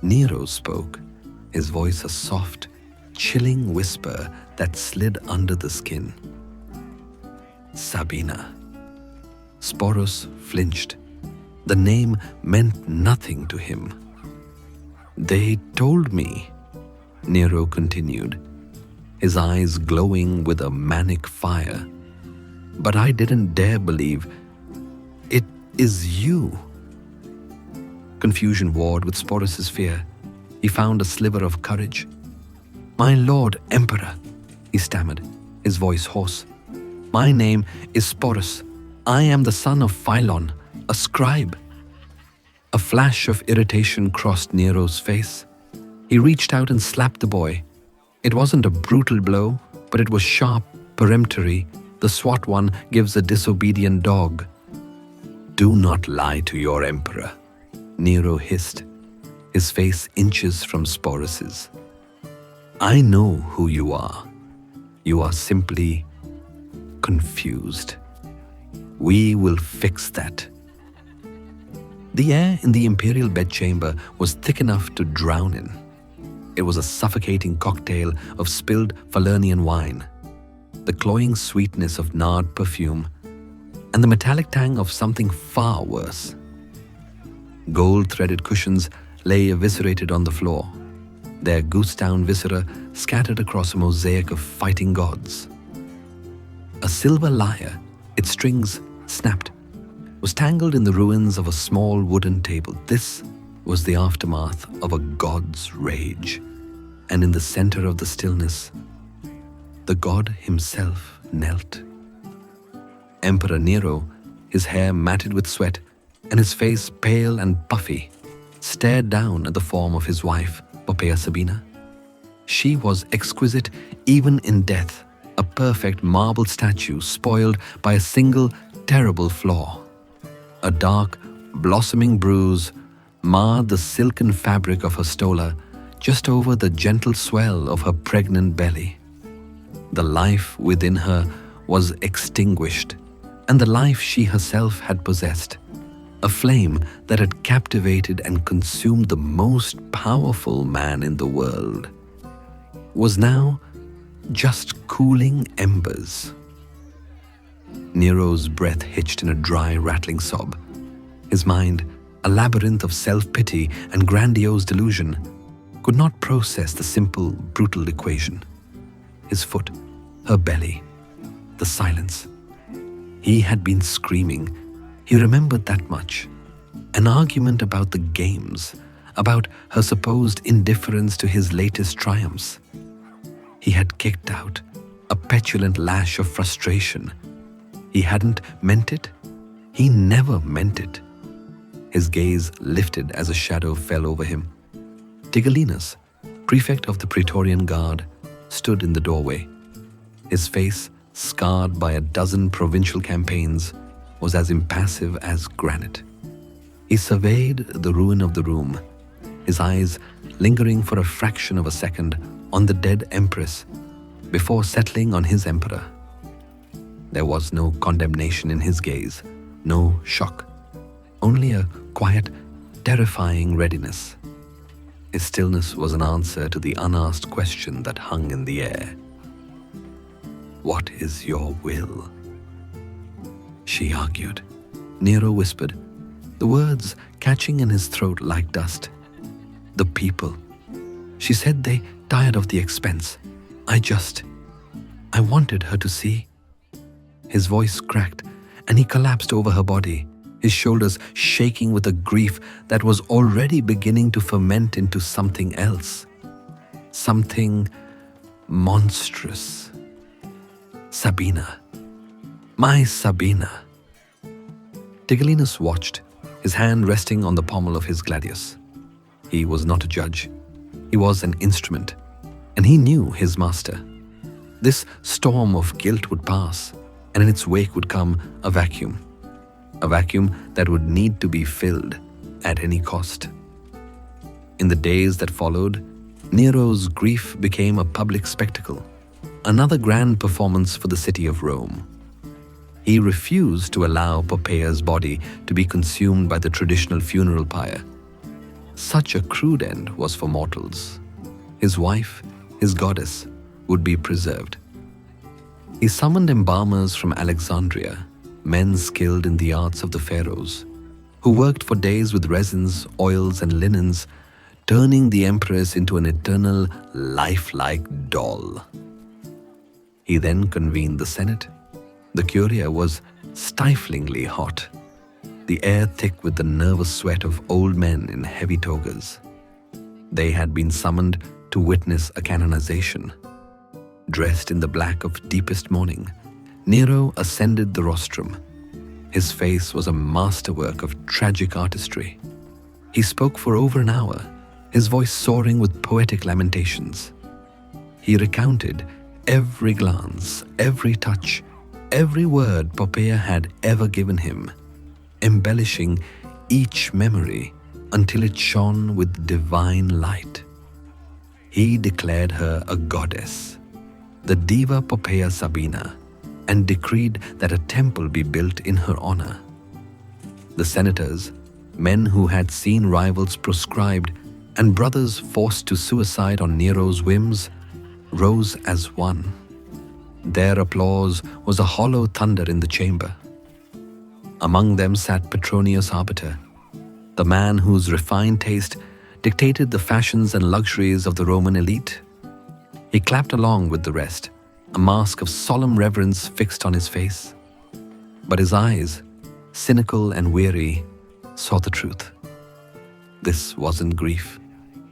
Nero spoke, his voice a soft, chilling whisper that slid under the skin. Sabina. Sporus flinched. The name meant nothing to him. They told me, Nero continued, his eyes glowing with a manic fire. But I didn't dare believe. It is you. Confusion warred with Sporus's fear. He found a sliver of courage. My Lord Emperor, he stammered, his voice hoarse. My name is Sporus. I am the son of Philon, a scribe. A flash of irritation crossed Nero's face. He reached out and slapped the boy. It wasn't a brutal blow, but it was sharp, peremptory. The swat one gives a disobedient dog. Do not lie to your emperor, Nero hissed, his face inches from Sporus's. I know who you are. You are simply confused. We will fix that. The air in the imperial bedchamber was thick enough to drown in. It was a suffocating cocktail of spilled Falernian wine, the cloying sweetness of nard perfume, and the metallic tang of something far worse. Gold-threaded cushions lay eviscerated on the floor, their goose-down viscera scattered across a mosaic of fighting gods. A silver lyre, its strings snapped, was tangled in the ruins of a small wooden table. This was the aftermath of a god's rage, and in the center of the stillness, the god himself knelt. Emperor Nero, his hair matted with sweat and his face pale and puffy, stared down at the form of his wife, Poppaea Sabina. She was exquisite even in death, a perfect marble statue spoiled by a single terrible flaw. A dark, blossoming bruise marred the silken fabric of her stola just over the gentle swell of her pregnant belly. The life within her was extinguished, and the life she herself had possessed, a flame that had captivated and consumed the most powerful man in the world, was now just cooling embers. Nero's breath hitched in a dry, rattling sob. His mind, a labyrinth of self-pity and grandiose delusion, could not process the simple, brutal equation. His foot, her belly, the silence. He had been screaming. He remembered that much. An argument about the games, about her supposed indifference to his latest triumphs. He had kicked out, a petulant lash of frustration. He hadn't meant it. He never meant it. His gaze lifted as a shadow fell over him. Tigellinus, prefect of the Praetorian Guard, stood in the doorway. His face, scarred by a dozen provincial campaigns, was as impassive as granite. He surveyed the ruin of the room, his eyes lingering for a fraction of a second on the dead empress before settling on his emperor. There was no condemnation in his gaze, no shock, only a quiet, terrifying readiness. His stillness was an answer to the unasked question that hung in the air. What is your will? She argued. Nero whispered, the words catching in his throat like dust. The people. She said they tired of the expense. I wanted her to see. His voice cracked and he collapsed over her body, his shoulders shaking with a grief that was already beginning to ferment into something else. Something monstrous. Sabina. My Sabina. Tigellinus watched, his hand resting on the pommel of his gladius. He was not a judge. He was an instrument, and he knew his master. This storm of guilt would pass, and in its wake would come a vacuum that would need to be filled at any cost. In the days that followed, Nero's grief became a public spectacle, another grand performance for the city of Rome. He refused to allow Poppaea's body to be consumed by the traditional funeral pyre. such a crude end was for mortals. His wife, his goddess, would be preserved. He summoned embalmers from Alexandria, men skilled in the arts of the pharaohs, who worked for days with resins, oils, and linens, turning the empress into an eternal, lifelike doll. He then convened the Senate. The Curia was stiflingly hot, the air thick with the nervous sweat of old men in heavy togas. They had been summoned to witness a canonization. Dressed in the black of deepest mourning, Nero ascended the rostrum. His face was a masterwork of tragic artistry. He spoke for over an hour, his voice soaring with poetic lamentations. He recounted every glance, every touch, every word Poppaea had ever given him, embellishing each memory until it shone with divine light. He declared her a goddess, the diva Poppaea Sabina, and decreed that a temple be built in her honor. The senators, men who had seen rivals proscribed and brothers forced to suicide on Nero's whims, rose as one. Their applause was a hollow thunder in the chamber. Among them sat Petronius Arbiter, the man whose refined taste dictated the fashions and luxuries of the Roman elite. He clapped along with the rest, a mask of solemn reverence fixed on his face. But his eyes, cynical and weary, saw the truth. This wasn't grief.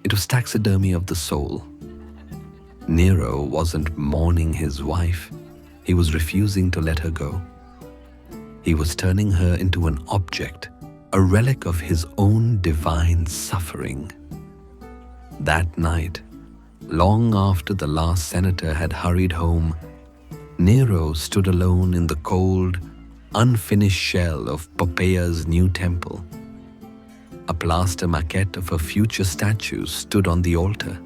It was taxidermy of the soul. Nero wasn't mourning his wife. He was refusing to let her go. He was turning her into an object, a relic of his own divine suffering. That night, long after the last senator had hurried home, Nero stood alone in the cold, unfinished shell of Poppaea's new temple. A plaster maquette of her future statue stood on the altar.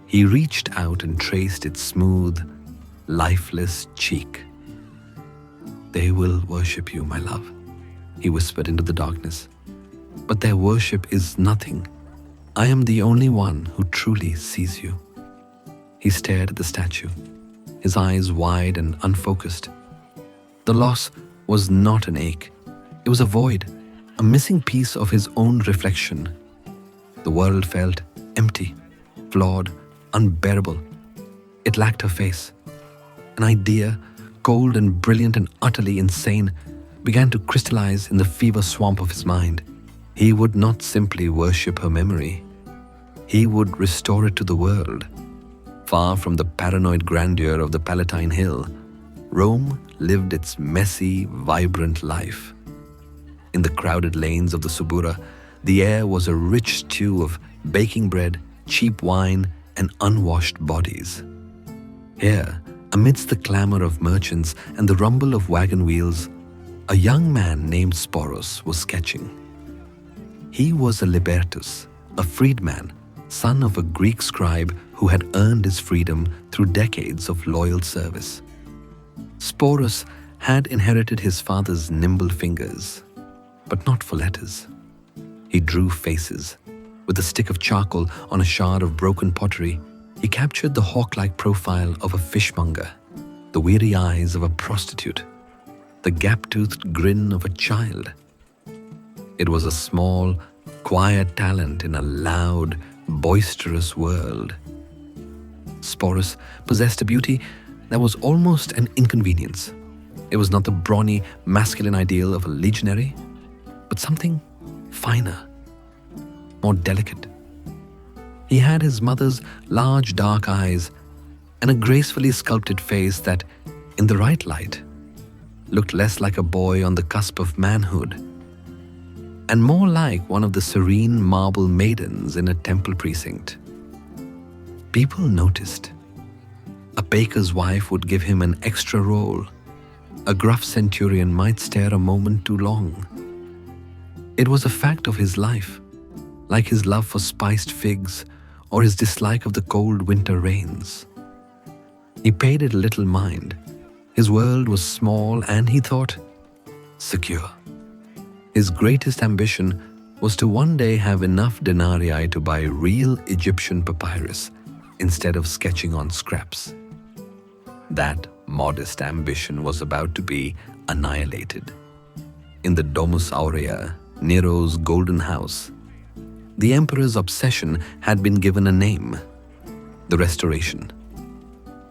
He reached out and traced its smooth, lifeless cheek. "They will worship you, my love," he whispered into the darkness. "But their worship is nothing. I am the only one who truly sees you." He stared at the statue, his eyes wide and unfocused. The loss was not an ache. It was a void, a missing piece of his own reflection. The world felt empty, flawed, unbearable. It lacked her face. An idea, cold and brilliant and utterly insane, began to crystallize in the fever swamp of his mind. He would not simply worship her memory. He would restore it to the world. Far from the paranoid grandeur of the Palatine Hill, Rome lived its messy, vibrant life. In the crowded lanes of the Subura, the air was a rich stew of baking bread, cheap wine, and unwashed bodies. Here, amidst the clamor of merchants and the rumble of wagon wheels, a young man named Sporus was sketching. He was a libertus, a freedman, son of a Greek scribe who had earned his freedom through decades of loyal service. Sporus had inherited his father's nimble fingers, but not for letters. He drew faces. With a stick of charcoal on a shard of broken pottery, he captured the hawk-like profile of a fishmonger, the weary eyes of a prostitute, the gap-toothed grin of a child. It was a small, quiet talent in a loud, boisterous world. Sporus possessed a beauty that was almost an inconvenience. It was not the brawny, masculine ideal of a legionary, but something finer, more delicate. He had his mother's large dark eyes and a gracefully sculpted face that, in the right light, looked less like a boy on the cusp of manhood and more like one of the serene marble maidens in a temple precinct. People noticed. A baker's wife would give him an extra roll. A gruff centurion might stare a moment too long. It was a fact of his life, like his love for spiced figs or his dislike of the cold winter rains. He paid it little mind. His world was small and, he thought, secure. His greatest ambition was to one day have enough denarii to buy real Egyptian papyrus instead of sketching on scraps. That modest ambition was about to be annihilated. In the Domus Aurea, Nero's golden house, the emperor's obsession had been given a name: the Restoration.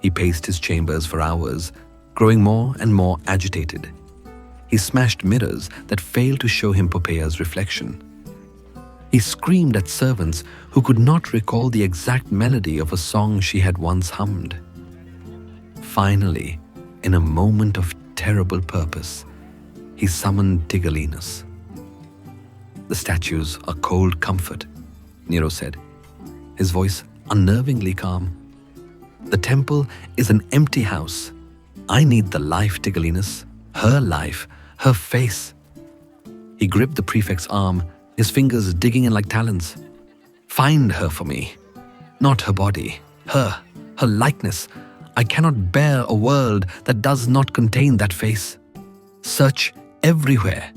He paced his chambers for hours, growing more and more agitated. He smashed mirrors that failed to show him Poppeia's reflection. He screamed at servants who could not recall the exact melody of a song she had once hummed. Finally, in a moment of terrible purpose, he summoned Tigellinus. "The statues are cold comfort," Nero said, his voice unnervingly calm. "The temple is an empty house. I need the life, Tigellinus, her life, her face." He gripped the prefect's arm, his fingers digging in like talons. "Find her for me. Not her body, her likeness. I cannot bear a world that does not contain that face. Search everywhere.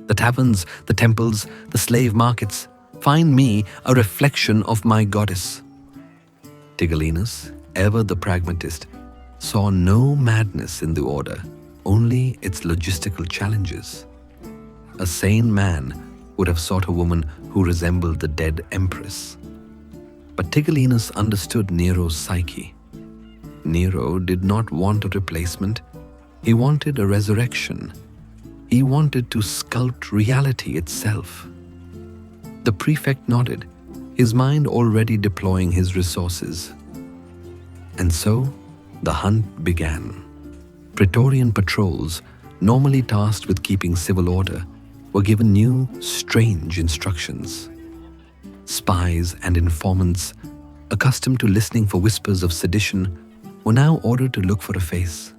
The taverns, the temples, the slave markets. Find me a reflection of my goddess." Tigellinus, ever the pragmatist, saw no madness in the order, only its logistical challenges. A sane man would have sought a woman who resembled the dead empress. But Tigellinus understood Nero's psyche. Nero did not want a replacement. He wanted a resurrection. He wanted to sculpt reality itself. The prefect nodded, his mind already deploying his resources. And so, the hunt began. Praetorian patrols, normally tasked with keeping civil order, were given new, strange instructions. Spies and informants, accustomed to listening for whispers of sedition, were now ordered to look for a face.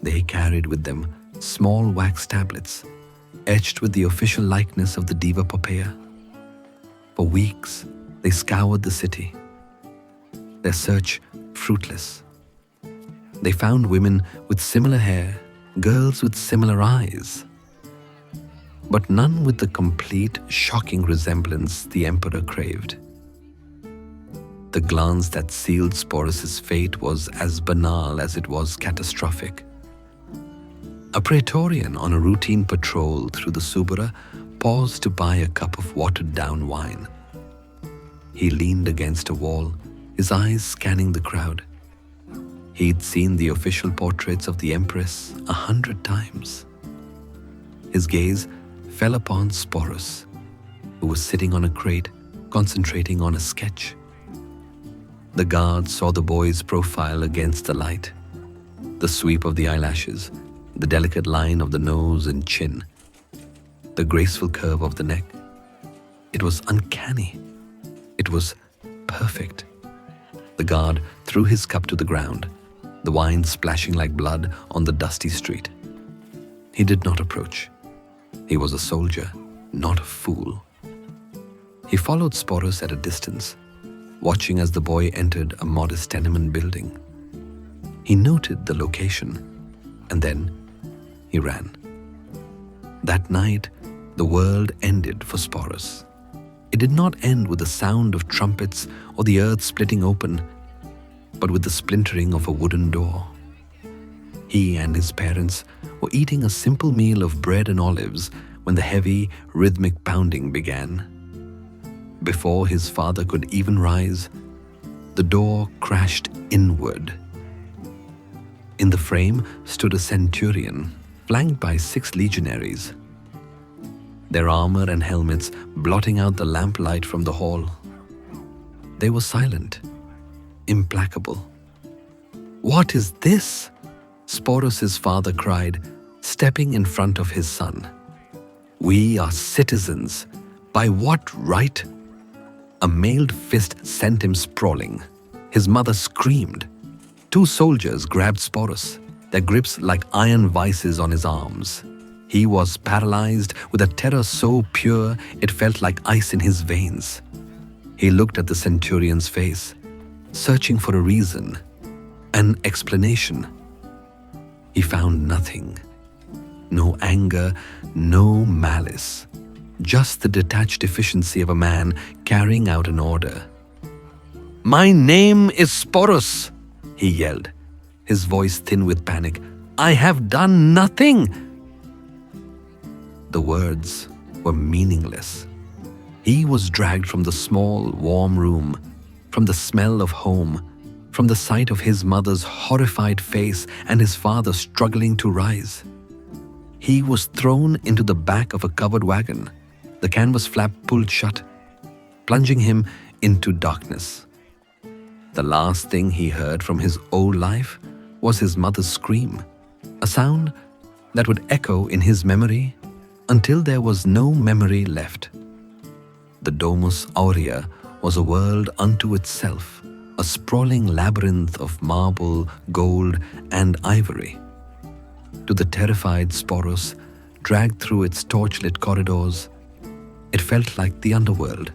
They carried with them small wax tablets, etched with the official likeness of the diva Poppaea. For weeks, they scoured the city, their search fruitless. They found women with similar hair, girls with similar eyes, but none with the complete, shocking resemblance the emperor craved. The glance that sealed Sporus' fate was as banal as it was catastrophic. A praetorian on a routine patrol through the Subura paused to buy a cup of watered-down wine. He leaned against a wall, his eyes scanning the crowd. He'd seen the official portraits of the empress 100 times. His gaze fell upon Sporus, who was sitting on a crate, concentrating on a sketch. The guard saw the boy's profile against the light, the sweep of the eyelashes, the delicate line of the nose and chin, the graceful curve of the neck. It was uncanny. It was perfect. The guard threw his cup to the ground, the wine splashing like blood on the dusty street. He did not approach. He was a soldier, not a fool. He followed Sporus at a distance, watching as the boy entered a modest tenement building. He noted the location, and then he ran. That night, the world ended for Sporus. It did not end with the sound of trumpets or the earth splitting open, but with the splintering of a wooden door. He and his parents were eating a simple meal of bread and olives when the heavy, rhythmic pounding began. Before his father could even rise, the door crashed inward. In the frame stood a centurion, flanked by 6 legionaries, their armor and helmets blotting out the lamplight from the hall. They were silent, implacable. "What is this?" Sporus' father cried, stepping in front of his son. "We are citizens. By what right?" A mailed fist sent him sprawling. His mother screamed. 2 soldiers grabbed Sporus, their grips like iron vices on his arms. He was paralyzed with a terror so pure it felt like ice in his veins. He looked at the centurion's face, searching for a reason, an explanation. He found nothing. No anger, no malice. just the detached efficiency of a man carrying out an order. "My name is Sporus," he yelled, his voice thin with panic. "I have done nothing." The words were meaningless. He was dragged from the small, warm room, from the smell of home, from the sight of his mother's horrified face and his father struggling to rise. He was thrown into the back of a covered wagon, the canvas flap pulled shut, plunging him into darkness. The last thing he heard from his old life was his mother's scream, a sound that would echo in his memory until there was no memory left. The Domus Aurea was a world unto itself, a sprawling labyrinth of marble, gold, and ivory. To the terrified Sporus, dragged through its torchlit corridors, it felt like the underworld.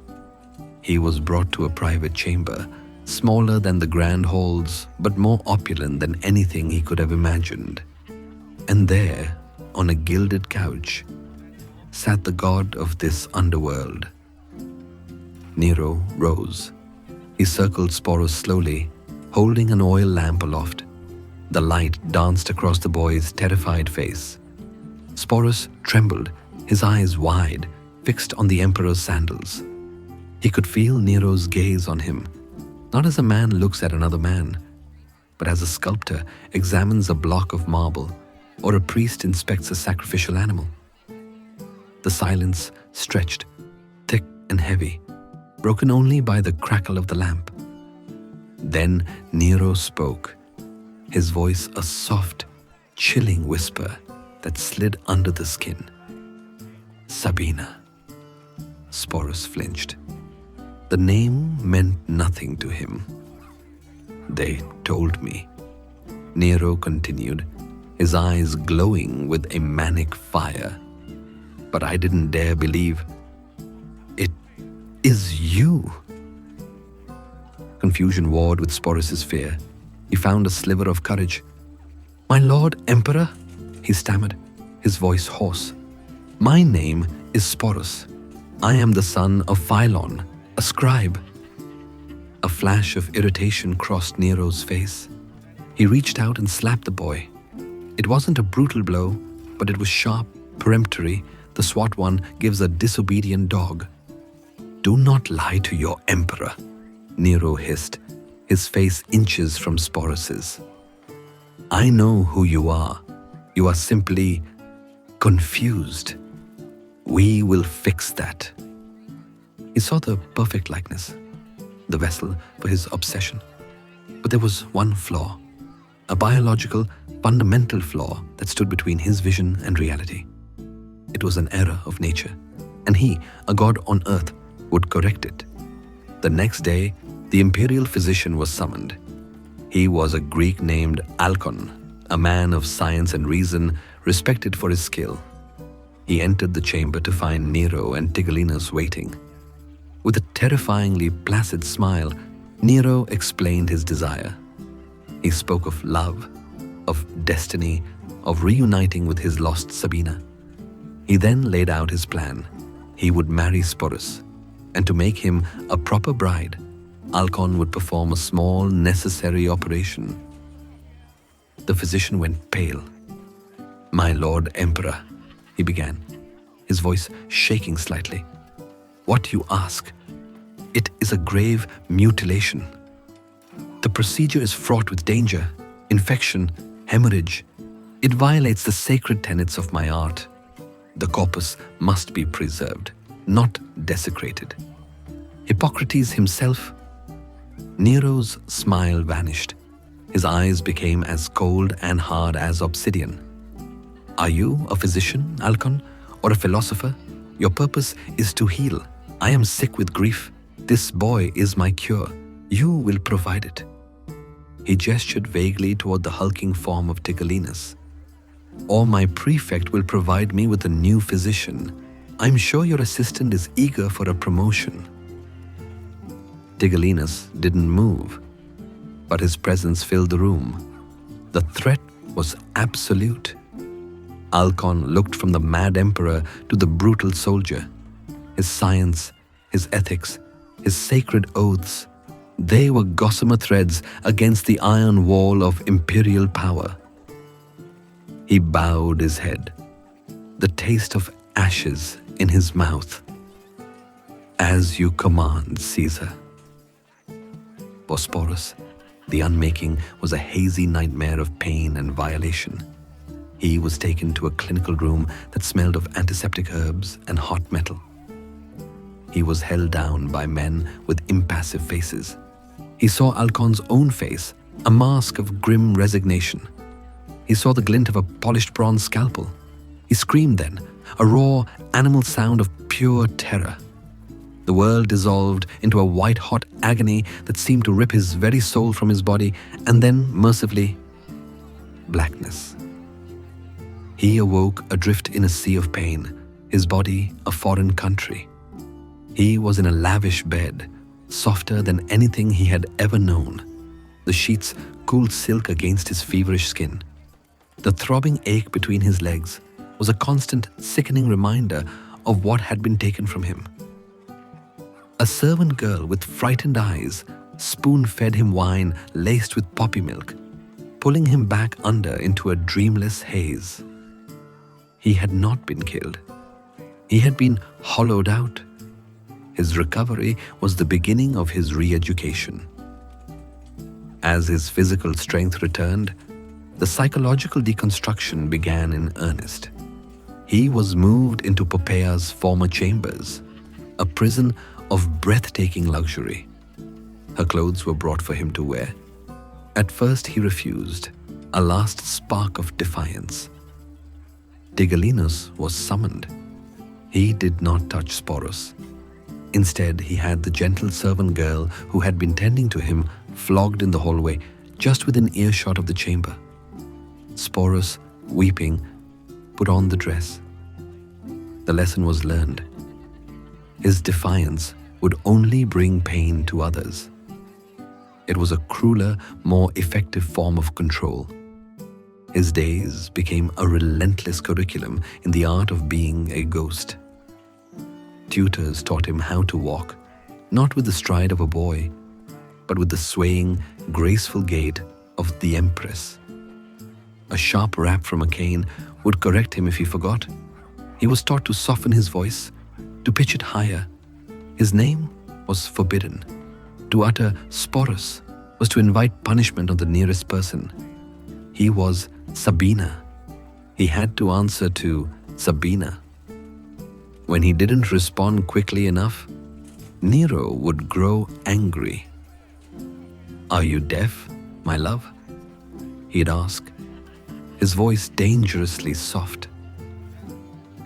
He was brought to a private chamber, smaller than the grand halls, but more opulent than anything he could have imagined. And there, on a gilded couch, sat the god of this underworld. Nero rose. He circled Sporus slowly, holding an oil lamp aloft. The light danced across the boy's terrified face. Sporus trembled, his eyes wide, fixed on the emperor's sandals. He could feel Nero's gaze on him, not as a man looks at another man, but as a sculptor examines a block of marble or a priest inspects a sacrificial animal. The silence stretched, thick and heavy, broken only by the crackle of the lamp. Then Nero spoke, his voice a soft, chilling whisper that slid under the skin. "Sabina." Sporus flinched. The name meant nothing to him. "They told me," Nero continued, his eyes glowing with a manic fire. "But I didn't dare believe. It is you." Confusion warred with Sporus's fear. He found a sliver of courage. "My lord emperor," he stammered, his voice hoarse. "My name is Sporus. I am the son of Philon, a scribe." A flash of irritation crossed Nero's face. He reached out and slapped the boy. It wasn't a brutal blow, but it was sharp, peremptory, the swat one gives a disobedient dog. "Do not lie to your emperor," Nero hissed, his face inches from Sporus's. "I know who you are. You are simply confused. We will fix that." He saw the perfect likeness, the vessel for his obsession. But there was one flaw, a biological, fundamental flaw that stood between his vision and reality. It was an error of nature, and he, a god on earth, would correct it. The next day, the imperial physician was summoned. He was a Greek named Alcon, a man of science and reason, respected for his skill. He entered the chamber to find Nero and Tigellinus waiting. With a terrifyingly placid smile, Nero explained his desire. He spoke of love, of destiny, of reuniting with his lost Sabina. He then laid out his plan. He would marry Sporus, and to make him a proper bride, Alcon would perform a small, necessary operation. The physician went pale. "My lord emperor," he began, his voice shaking slightly. "What you ask, it is a grave mutilation. The procedure is fraught with danger, infection, hemorrhage. It violates the sacred tenets of my art. The corpus must be preserved, not desecrated. Hippocrates himself..." Nero's smile vanished. His eyes became as cold and hard as obsidian. "Are you a physician, Alcon, or a philosopher? Your purpose is to heal. I am sick with grief. This boy is my cure. You will provide it." He gestured vaguely toward the hulking form of Tigellinus. "Or my prefect will provide me with a new physician. I'm sure your assistant is eager for a promotion." Tigellinus didn't move, but his presence filled the room. The threat was absolute. Alcon looked from the mad emperor to the brutal soldier, his science, his ethics, his sacred oaths, they were gossamer threads against the iron wall of imperial power. He bowed his head, the taste of ashes in his mouth. As you command, Caesar. For Sporus, the unmaking was a hazy nightmare of pain and violation. He was taken to a clinical room that smelled of antiseptic herbs and hot metal. He was held down by men with impassive faces. He saw Alcon's own face, a mask of grim resignation. He saw the glint of a polished bronze scalpel. He screamed then, a raw, animal sound of pure terror. The world dissolved into a white-hot agony that seemed to rip his very soul from his body, and then, mercifully, blackness. He awoke adrift in a sea of pain, his body a foreign country. He was in a lavish bed, softer than anything he had ever known. The sheets cooled silk against his feverish skin. The throbbing ache between his legs was a constant, sickening reminder of what had been taken from him. A servant girl with frightened eyes spoon-fed him wine laced with poppy milk, pulling him back under into a dreamless haze. He had not been killed. He had been hollowed out. His recovery was the beginning of his re-education. As his physical strength returned, the psychological deconstruction began in earnest. He was moved into Poppeia's former chambers, a prison of breathtaking luxury. Her clothes were brought for him to wear. At first he refused, a last spark of defiance. Tigellinus was summoned. He did not touch Sporus. Instead, he had the gentle servant girl who had been tending to him flogged in the hallway, just within earshot of the chamber. Sporus, weeping, put on the dress. The lesson was learned. His defiance would only bring pain to others. It was a crueler, more effective form of control. His days became a relentless curriculum in the art of being a ghost. Tutors taught him how to walk, not with the stride of a boy, but with the swaying, graceful gait of the Empress. A sharp rap from a cane would correct him if he forgot. He was taught to soften his voice, to pitch it higher. His name was forbidden. To utter Sporus was to invite punishment on the nearest person. He was Sabina. He had to answer to Sabina. When he didn't respond quickly enough, Nero would grow angry. "Are you deaf, my love?" he'd ask, his voice dangerously soft.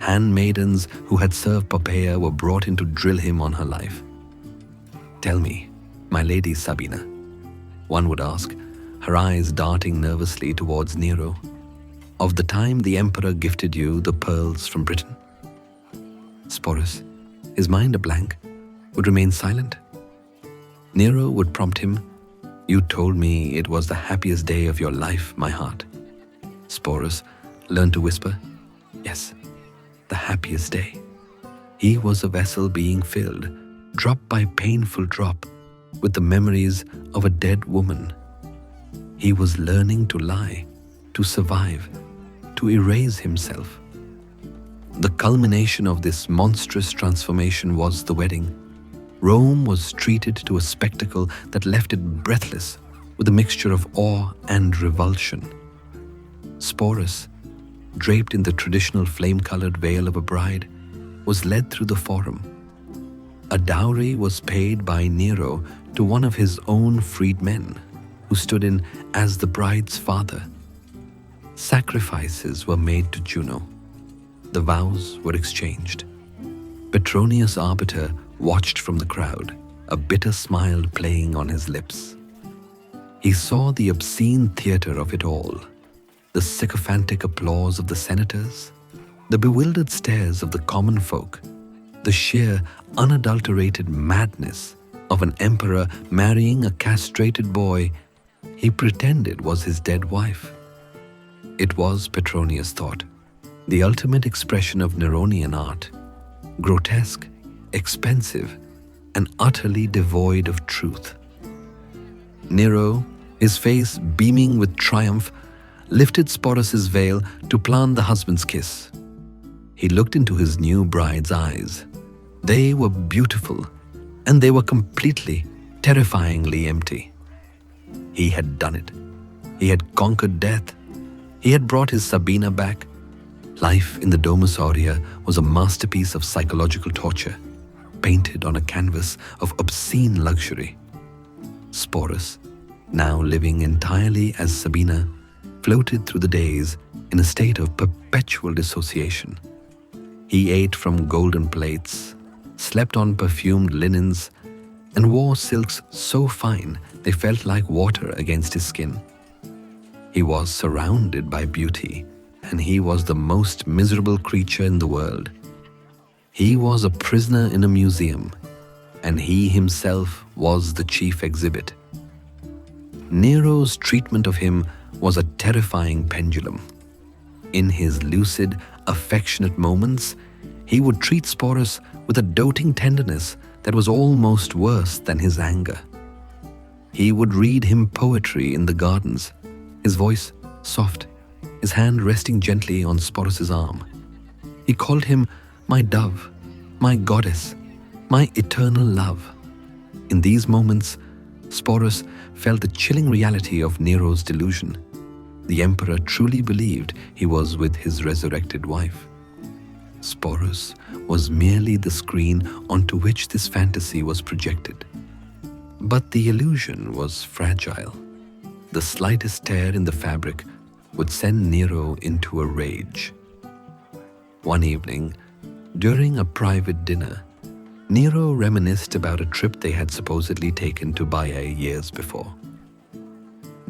Handmaidens who had served Poppaea were brought in to drill him on her life. "Tell me, my lady Sabina," one would ask, her eyes darting nervously towards Nero, "of the time the emperor gifted you the pearls from Britain?" Sporus, his mind a blank, would remain silent. Nero would prompt him, "You told me it was the happiest day of your life, my heart." Sporus learned to whisper, "Yes, the happiest day." He was a vessel being filled, drop by painful drop, with the memories of a dead woman. He was learning to lie, to survive, to erase himself. The culmination of this monstrous transformation was the wedding. Rome was treated to a spectacle that left it breathless with a mixture of awe and revulsion. Sporus, draped in the traditional flame-colored veil of a bride, was led through the forum. A dowry was paid by Nero to one of his own freedmen, who stood in as the bride's father. Sacrifices were made to Juno. The vows were exchanged. Petronius Arbiter watched from the crowd, a bitter smile playing on his lips. He saw the obscene theater of it all, the sycophantic applause of the senators, the bewildered stares of the common folk, the sheer, unadulterated madness of an emperor marrying a castrated boy he pretended was his dead wife. It was, Petronius thought, the ultimate expression of Neronian art, grotesque, expensive, and utterly devoid of truth. Nero, his face beaming with triumph, lifted Sporus's veil to plant the husband's kiss. He looked into his new bride's eyes. They were beautiful, and they were completely, terrifyingly empty. He had done it. He had conquered death. He had brought his Sabina back. Life in the Domus Aurea was a masterpiece of psychological torture, painted on a canvas of obscene luxury. Sporus, now living entirely as Sabina, floated through the days in a state of perpetual dissociation. He ate from golden plates, slept on perfumed linens, and wore silks so fine they felt like water against his skin. He was surrounded by beauty, and he was the most miserable creature in the world. He was a prisoner in a museum, and he himself was the chief exhibit. Nero's treatment of him was a terrifying pendulum. In his lucid, affectionate moments, he would treat Sporus with a doting tenderness that was almost worse than his anger. He would read him poetry in the gardens, his voice soft, his hand resting gently on Sporus's arm. He called him my dove, my goddess, my eternal love. In these moments, Sporus felt the chilling reality of Nero's delusion. The emperor truly believed he was with his resurrected wife. Sporus was merely the screen onto which this fantasy was projected. But the illusion was fragile. The slightest tear in the fabric would send Nero into a rage. One evening, during a private dinner, Nero reminisced about a trip they had supposedly taken to Baiae years before.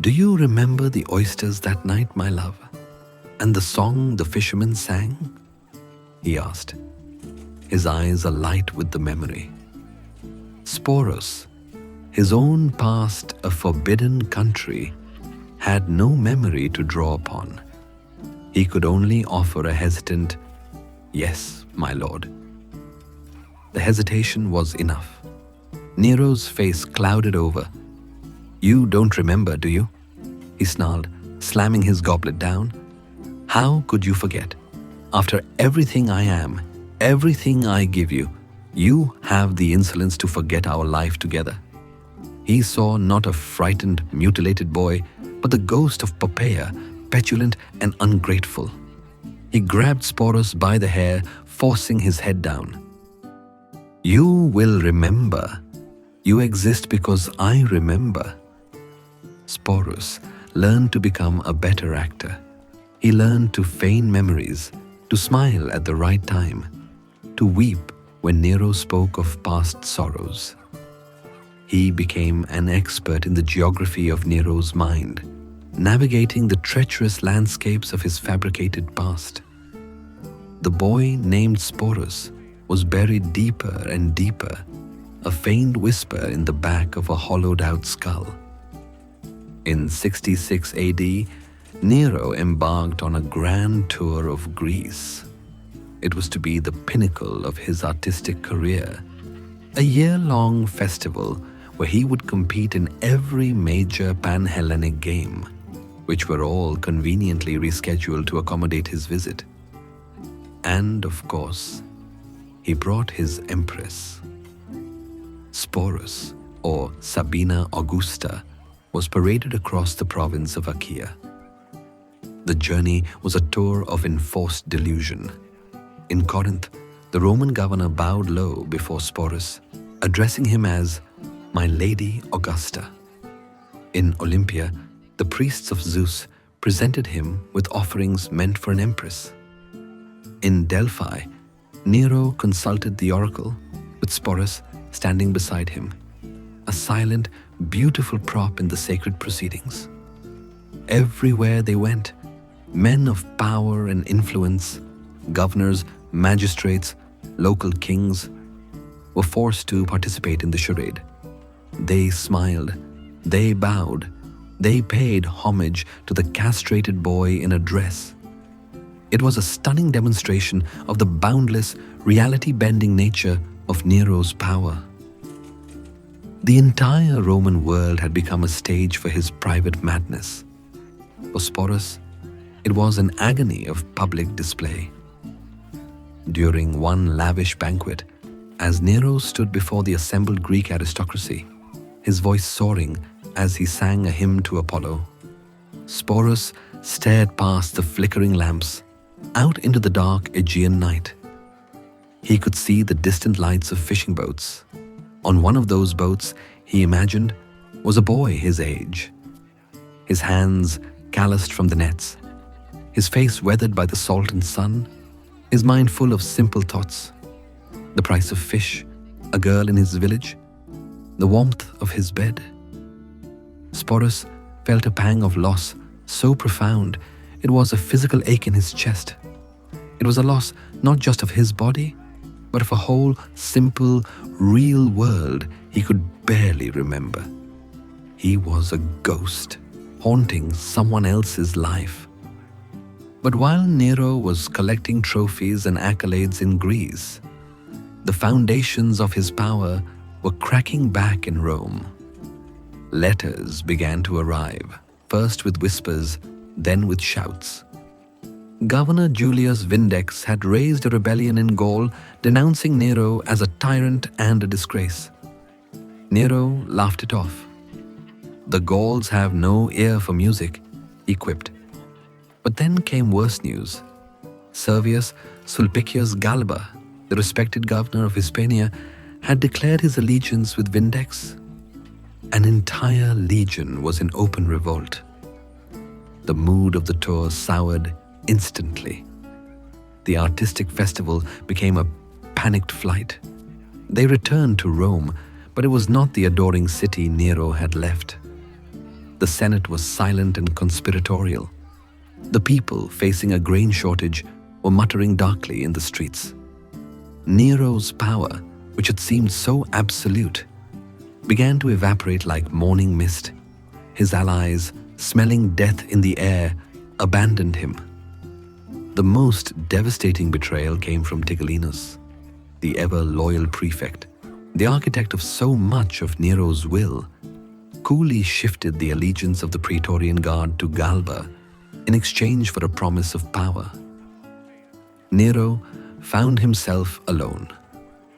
"Do you remember the oysters that night, my love? And the song the fishermen sang?" he asked, his eyes alight with the memory. Sporus, his own past a forbidden country, had no memory to draw upon. He could only offer a hesitant, "Yes, my lord." The hesitation was enough. Nero's face clouded over. "You don't remember, do you?" he snarled, slamming his goblet down. "How could you forget? After everything I am, everything I give you, you have the insolence to forget our life together." He saw not a frightened, mutilated boy, but the ghost of Poppaea, petulant and ungrateful. He grabbed Sporus by the hair, forcing his head down. "You will remember. You exist because I remember." Sporus learned to become a better actor. He learned to feign memories, to smile at the right time, to weep when Nero spoke of past sorrows. He became an expert in the geography of Nero's mind, navigating the treacherous landscapes of his fabricated past. The boy named Sporus was buried deeper and deeper, a faint whisper in the back of a hollowed-out skull. In 66 AD, Nero embarked on a grand tour of Greece. It was to be the pinnacle of his artistic career, a year-long festival where he would compete in every major Pan-Hellenic game, which were all conveniently rescheduled to accommodate his visit. And, of course, he brought his empress. Sporus, or Sabina Augusta, was paraded across the province of Achaia. The journey was a tour of enforced delusion. In Corinth, the Roman governor bowed low before Sporus, addressing him as "My Lady Augusta." In Olympia, the priests of Zeus presented him with offerings meant for an empress. In Delphi, Nero consulted the oracle, with Sporus standing beside him, a silent, beautiful prop in the sacred proceedings. Everywhere they went, men of power and influence, governors, magistrates, local kings, were forced to participate in the charade. They smiled, they bowed, they paid homage to the castrated boy in a dress. It was a stunning demonstration of the boundless, reality-bending nature of Nero's power. The entire Roman world had become a stage for his private madness. For Sporus, it was an agony of public display. During one lavish banquet, as Nero stood before the assembled Greek aristocracy, his voice soaring as he sang a hymn to Apollo, Sporus stared past the flickering lamps out into the dark Aegean night. He could see the distant lights of fishing boats. On one of those boats, he imagined, was a boy his age. His hands calloused from the nets, his face weathered by the salt and sun, his mind full of simple thoughts. The price of fish, a girl in his village, the warmth of his bed. Sporus felt a pang of loss so profound it was a physical ache in his chest. It was a loss not just of his body, but of a whole simple, real world he could barely remember. He was a ghost, haunting someone else's life. But while Nero was collecting trophies and accolades in Greece, the foundations of his power were cracking back in Rome. Letters began to arrive, first with whispers, then with shouts. Governor Julius Vindex had raised a rebellion in Gaul, denouncing Nero as a tyrant and a disgrace. Nero laughed it off. "The Gauls have no ear for music," he quipped. But then came worse news. Servius Sulpicius Galba, the respected governor of Hispania, had declared his allegiance with Vindex. An entire legion was in open revolt. The mood of the tour soured instantly. The artistic festival became a panicked flight. They returned to Rome, but it was not the adoring city Nero had left. The Senate was silent and conspiratorial. The people, facing a grain shortage, were muttering darkly in the streets. Nero's power, which had seemed so absolute, began to evaporate like morning mist. His allies, smelling death in the air, abandoned him. The most devastating betrayal came from Tigellinus, the ever-loyal prefect, the architect of so much of Nero's will, coolly shifted the allegiance of the Praetorian Guard to Galba in exchange for a promise of power. Nero found himself alone.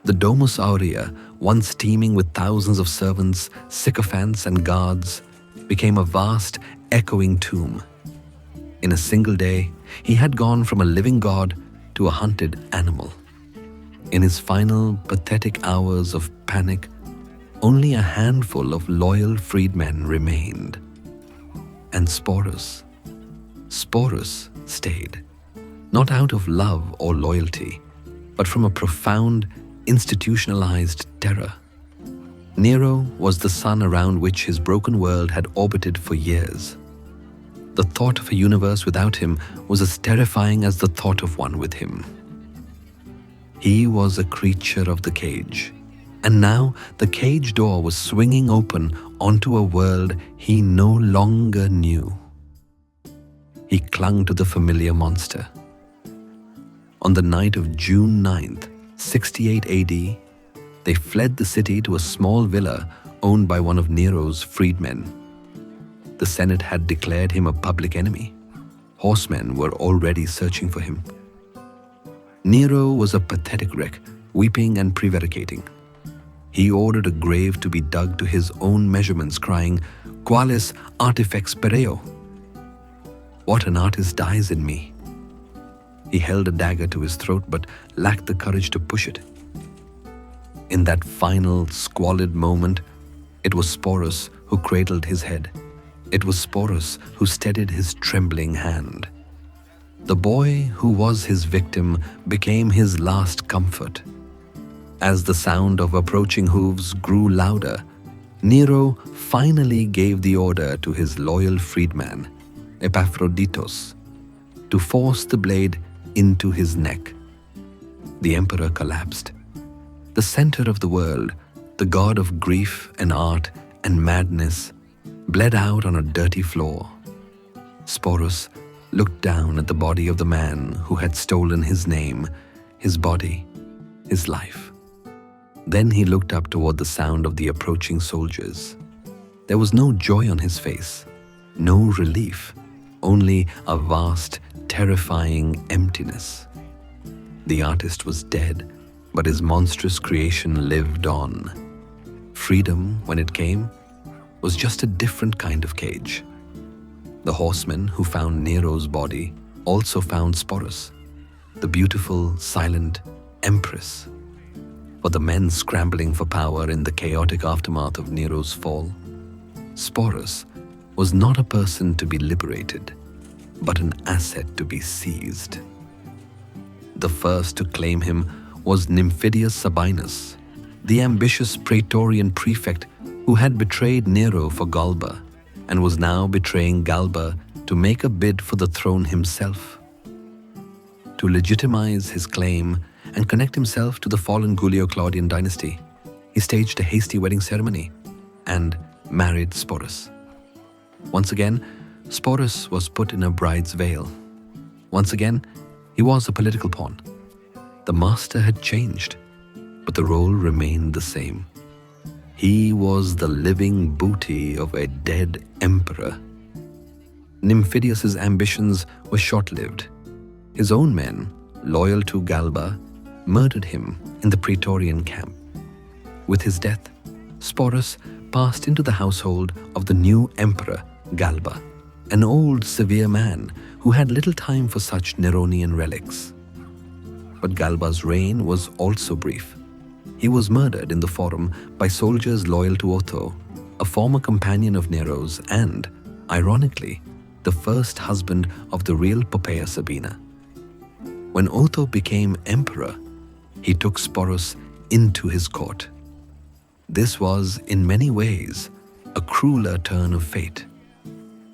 The Domus Aurea, once teeming with thousands of servants, sycophants, and guards, became a vast, echoing tomb. In a single day, he had gone from a living god to a hunted animal. In his final, pathetic hours of panic, only a handful of loyal freedmen remained. And Sporus stayed, not out of love or loyalty, but from a profound, institutionalized terror. Nero was the sun around which his broken world had orbited for years. The thought of a universe without him was as terrifying as the thought of one with him. He was a creature of the cage, and now the cage door was swinging open onto a world he no longer knew. He clung to the familiar monster. On the night of June 9th, 68 AD, they fled the city to a small villa owned by one of Nero's freedmen. The Senate had declared him a public enemy. Horsemen were already searching for him. Nero was a pathetic wreck, weeping and prevaricating. He ordered a grave to be dug to his own measurements, crying, "Qualis artifex pereo?" What an artist dies in me. He held a dagger to his throat but lacked the courage to push it. In that final, squalid moment, it was Sporus who cradled his head. It was Sporus who steadied his trembling hand. The boy who was his victim became his last comfort. As the sound of approaching hooves grew louder, Nero finally gave the order to his loyal freedman, Epaphroditos, to force the blade into his neck. The emperor collapsed. The center of the world, the god of grief and art and madness, bled out on a dirty floor. Sporus looked down at the body of the man who had stolen his name, his body, his life. Then he looked up toward the sound of the approaching soldiers. There was no joy on his face, no relief, only a vast, terrifying emptiness. The artist was dead, but his monstrous creation lived on. Freedom, when it came, was just a different kind of cage. The horsemen who found Nero's body also found Sporus, the beautiful, silent empress. For the men scrambling for power in the chaotic aftermath of Nero's fall, Sporus was not a person to be liberated, but an asset to be seized. The first to claim him was Nymphidius Sabinus, the ambitious praetorian prefect who had betrayed Nero for Galba and was now betraying Galba to make a bid for the throne himself. To legitimize his claim and connect himself to the fallen Julio-Claudian dynasty, he staged a hasty wedding ceremony and married Sporus. Once again, Sporus was put in a bride's veil. Once again, he was a political pawn. The master had changed, but the role remained the same. He was the living booty of a dead emperor. Nymphidius's ambitions were short-lived. His own men, loyal to Galba, murdered him in the Praetorian camp. With his death, Sporus passed into the household of the new emperor, Galba, an old, severe man who had little time for such Neronian relics. But Galba's reign was also brief. He was murdered in the Forum by soldiers loyal to Otho, a former companion of Nero's and, ironically, the first husband of the real Poppaea Sabina. When Otho became emperor, he took Sporus into his court. This was, in many ways, a crueler turn of fate.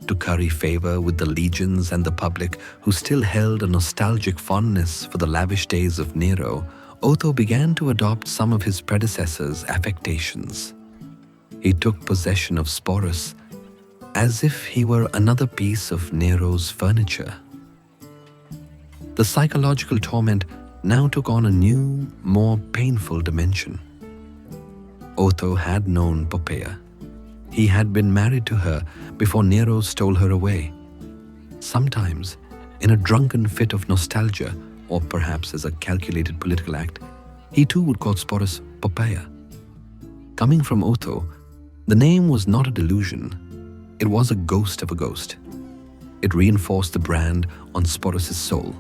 To curry favor with the legions and the public who still held a nostalgic fondness for the lavish days of Nero, Otho began to adopt some of his predecessors' affectations. He took possession of Sporus as if he were another piece of Nero's furniture. The psychological torment now took on a new, more painful dimension. Otho had known Poppaea. He had been married to her before Nero stole her away. Sometimes, in a drunken fit of nostalgia, or perhaps as a calculated political act, he too would call Sporus Poppaea. Coming from Otho, the name was not a delusion. It was a ghost of a ghost. It reinforced the brand on Sporus' soul.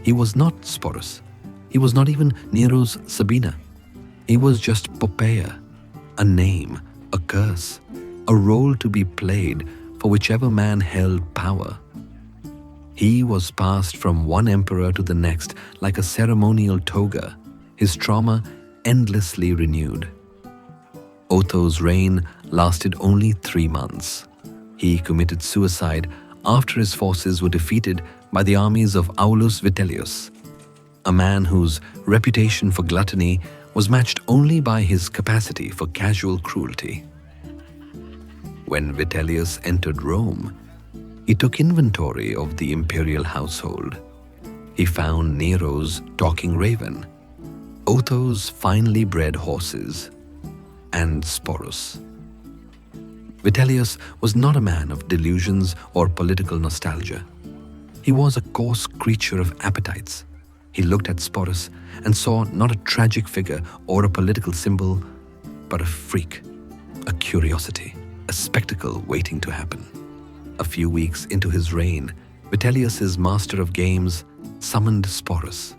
He was not Sporus. He was not even Nero's Sabina. He was just Poppaea, a name, a curse, a role to be played for whichever man held power. He was passed from one emperor to the next like a ceremonial toga, his trauma endlessly renewed. Otho's reign lasted only 3 months. He committed suicide after his forces were defeated by the armies of Aulus Vitellius, a man whose reputation for gluttony was matched only by his capacity for casual cruelty. When Vitellius entered Rome, he took inventory of the imperial household. He found Nero's talking raven, Otho's finely bred horses, and Sporus. Vitellius was not a man of delusions or political nostalgia. He was a coarse creature of appetites. He looked at Sporus and saw not a tragic figure or a political symbol, but a freak, a curiosity, a spectacle waiting to happen. A few weeks into his reign, Vitellius's master of games summoned Sporus.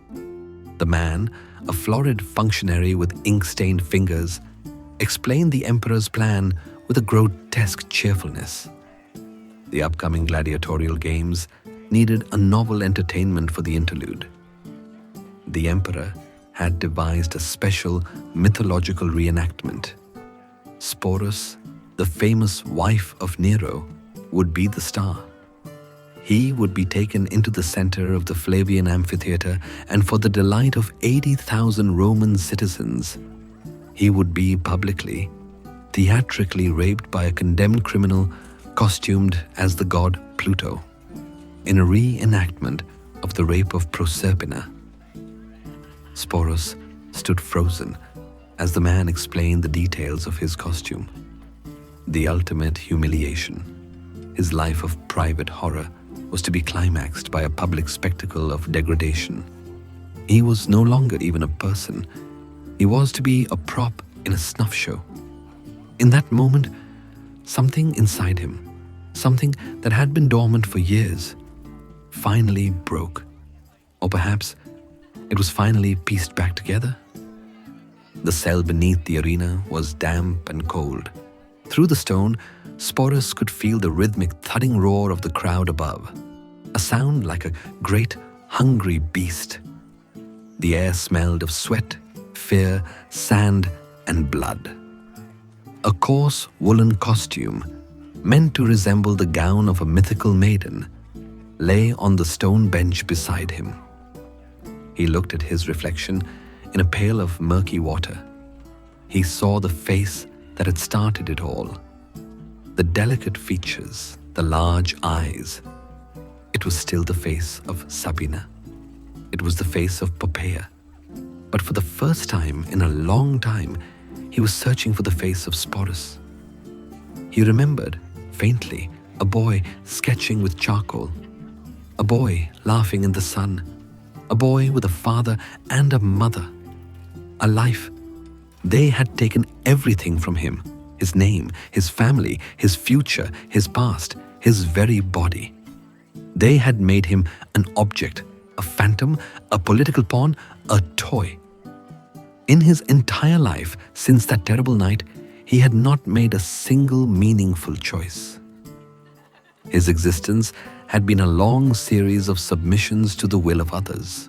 The man, a florid functionary with ink-stained fingers, explained the emperor's plan with a grotesque cheerfulness. The upcoming gladiatorial games needed a novel entertainment for the interlude. The emperor had devised a special mythological reenactment. Sporus, the famous wife of Nero, would be the star. He would be taken into the center of the Flavian amphitheater, and for the delight of 80,000 Roman citizens, he would be publicly, theatrically raped by a condemned criminal costumed as the god Pluto, in a reenactment of the rape of Proserpina. Sporus stood frozen, as the man explained the details of his costume. The ultimate humiliation, his life of private horror, was to be climaxed by a public spectacle of degradation. He was no longer even a person. He was to be a prop in a snuff show. In that moment, something inside him, something that had been dormant for years, finally broke. Or perhaps it was finally pieced back together. The cell beneath the arena was damp and cold. Through the stone, Sporus could feel the rhythmic thudding roar of the crowd above, a sound like a great, hungry beast. The air smelled of sweat, fear, sand, and blood. A coarse woolen costume, meant to resemble the gown of a mythical maiden, lay on the stone bench beside him. He looked at his reflection in a pail of murky water. He saw the face that had started it all. The delicate features, the large eyes. It was still the face of Sabina. It was the face of Poppaea. But for the first time in a long time, he was searching for the face of Sporus. He remembered, faintly, a boy sketching with charcoal, a boy laughing in the sun, a boy with a father and a mother, a life. They had taken everything from him, his name, his family, his future, his past, his very body. They had made him an object, a phantom, a political pawn, a toy. In his entire life, since that terrible night, he had not made a single meaningful choice. His existence had been a long series of submissions to the will of others.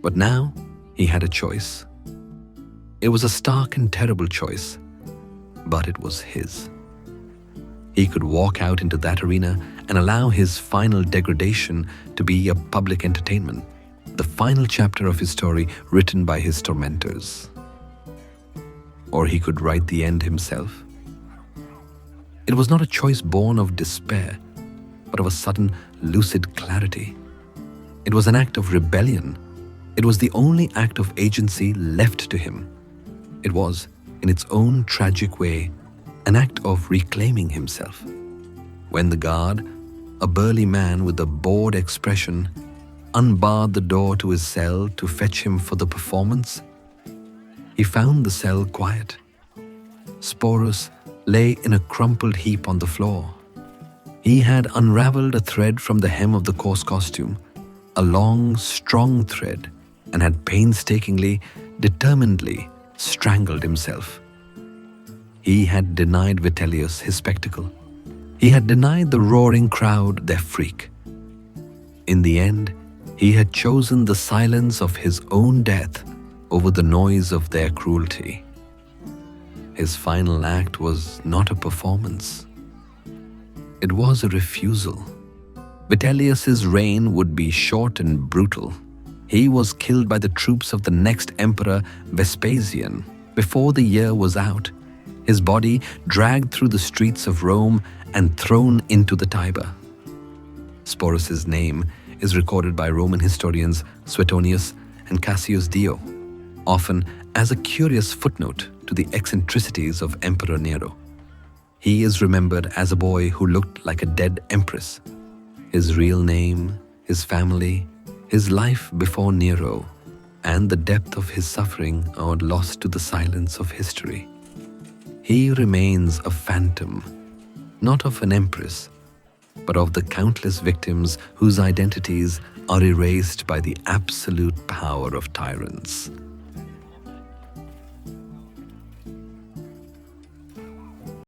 But now he had a choice. It was a stark and terrible choice, but it was his. He could walk out into that arena and allow his final degradation to be a public entertainment, the final chapter of his story written by his tormentors. Or he could write the end himself. It was not a choice born of despair, but of a sudden lucid clarity. It was an act of rebellion. It was the only act of agency left to him. It was, in its own tragic way, an act of reclaiming himself. When the guard, a burly man with a bored expression, unbarred the door to his cell to fetch him for the performance, he found the cell quiet. Sporus lay in a crumpled heap on the floor. He had unraveled a thread from the hem of the coarse costume, a long, strong thread, and had painstakingly, determinedly strangled himself. He had denied Vitellius his spectacle. He had denied the roaring crowd their freak. In the end, he had chosen the silence of his own death over the noise of their cruelty. His final act was not a performance. It was a refusal. Vitellius's reign would be short and brutal. He was killed by the troops of the next emperor, Vespasian, before the year was out, his body dragged through the streets of Rome and thrown into the Tiber. Sporus's name is recorded by Roman historians Suetonius and Cassius Dio, often as a curious footnote to the eccentricities of Emperor Nero. He is remembered as a boy who looked like a dead empress. His real name, his family, his life before Nero, and the depth of his suffering are lost to the silence of history. He remains a phantom, not of an empress, but of the countless victims whose identities are erased by the absolute power of tyrants.